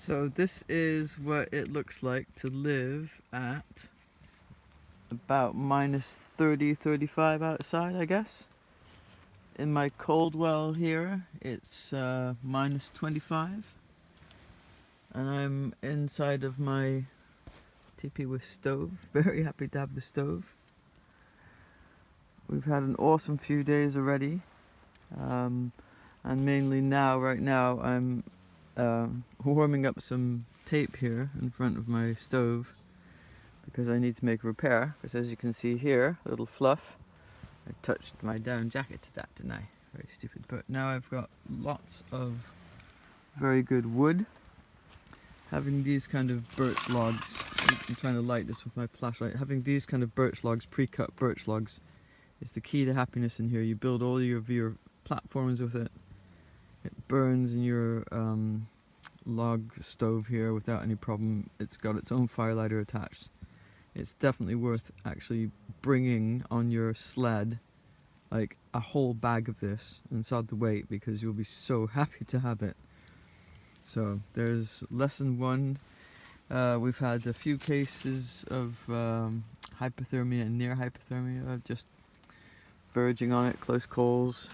So this is what it looks like to live at about minus 30, 35 outside, I guess. In my cold well here, it's minus 25. And I'm inside of my teepee with stove. Very happy to have the stove. We've had an awesome few days already. And mainly now, right now, I'm warming up some tape here in front of my stove because I need to make a repair. Because as you can see here, a little fluff, I touched my down jacket to that, didn't I? Very stupid. But now I've got lots of very good wood. Having these kind of birch logs, I'm trying to light this with my flashlight, having these kind of birch logs, pre-cut birch logs, is the key to happiness in here. You build all your platforms with it. It burns in your log stove here without any problem. It's got its own fire lighter attached. It's definitely worth actually bringing on your sled like a whole bag of this and sod the weight, because you'll be so happy to have it. So there's lesson one. We've had a few cases of hypothermia and near hypothermia, just verging on it, close calls.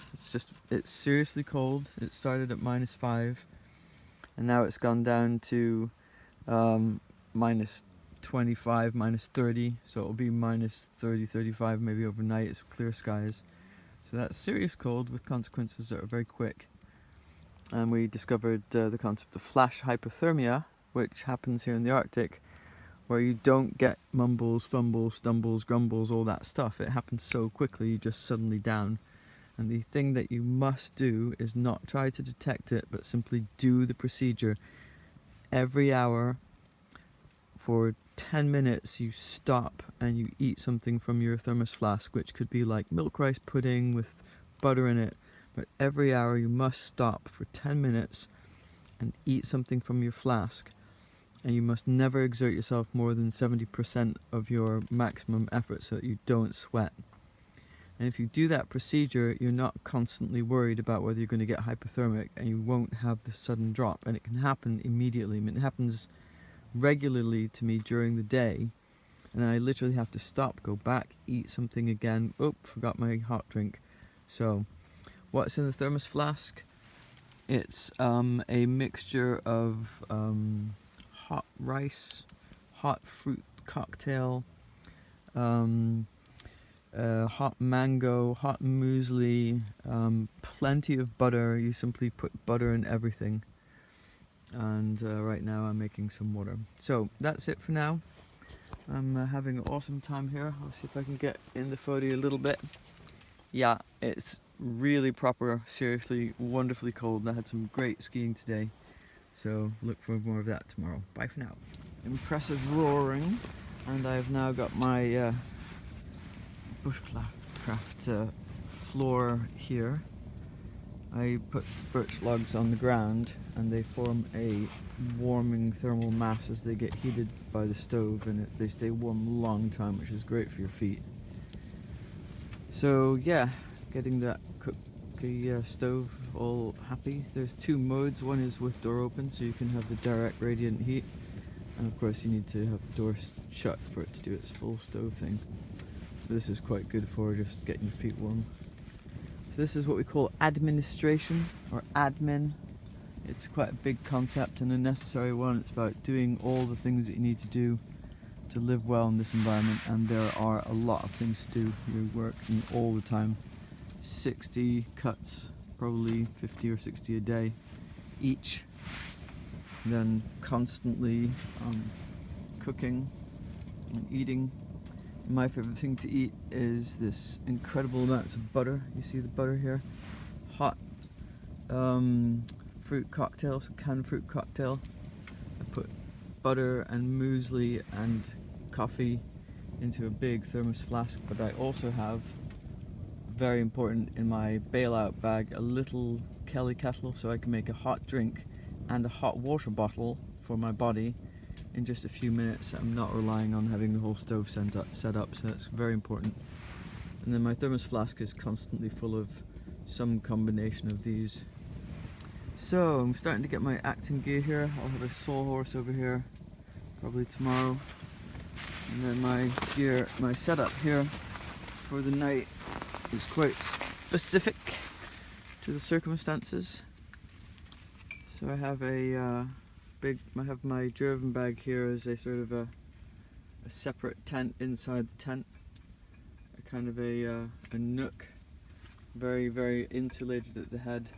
It's seriously cold. It started at minus 5 and now it's gone down to minus 25, minus 30, so it'll be minus 30, 35 maybe overnight. It's clear skies. So that's serious cold with consequences that are very quick. And we discovered the concept of flash hypothermia, which happens here in the Arctic, where you don't get mumbles, fumbles, stumbles, grumbles, all that stuff. It happens so quickly, you're just suddenly down. And the thing that you must do is not try to detect it, but simply do the procedure. Every hour, for 10 minutes, you stop and you eat something from your thermos flask, which could be like milk rice pudding with butter in it. But every hour you must stop for 10 minutes and eat something from your flask. And you must never exert yourself more than 70% of your maximum effort so that you don't sweat. And if you do that procedure, you're not constantly worried about whether you're going to get hypothermic, and you won't have the sudden drop. And it can happen immediately. I mean, it happens regularly to me during the day. And then I literally have to stop, go back, eat something again. Oh, forgot my hot drink. So what's in the thermos flask? It's a mixture of hot rice, hot fruit cocktail, hot mango, hot muesli, plenty of butter. You simply put butter in everything. And right now I'm making some water. So that's it for now. I'm having an awesome time here. I'll see if I can get in the photo a little bit. Yeah, it's really proper, seriously, wonderfully cold. And I had some great skiing today. So look for more of that tomorrow. Bye for now. Impressive roaring. And I've now got my Bushcraft floor here. I put birch logs on the ground and they form a warming thermal mass as they get heated by the stove, and they stay warm a long time, which is great for your feet. So yeah, getting that stove all happy. There's two modes. One is with door open, so you can have the direct radiant heat, and of course you need to have the door shut for it to do its full stove thing. This is quite good for just getting your feet warm. So this is what we call administration, or admin. It's quite a big concept and a necessary one. It's about doing all the things that you need to do to live well in this environment, and there are a lot of things to do. You're working all the time. 60 cuts, probably 50 or 60 a day each. Then constantly cooking and eating. My favorite thing to eat is this incredible amounts of butter. You see the butter here? Hot fruit cocktail, so canned fruit cocktail. I put butter and muesli and coffee into a big thermos flask, but I also have, very important, in my bailout bag, a little Kelly kettle, so I can make a hot drink and a hot water bottle for my body in just a few minutes. I'm not relying on having the whole stove set up, so that's very important. And then my thermos flask is constantly full of some combination of these. So I'm starting to get my acting gear here. I'll have a sawhorse over here probably tomorrow, and then my gear, my setup here for the night is quite specific to the circumstances. So I have I have my German bag here as a sort of a separate tent inside the tent, a kind of a nook, very insulated at the head,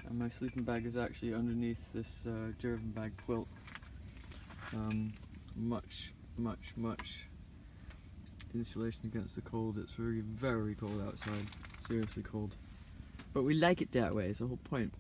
and my sleeping bag is actually underneath this German bag quilt. Much insulation against the cold. It's very cold outside, seriously cold, but we like it that way. It's the whole point.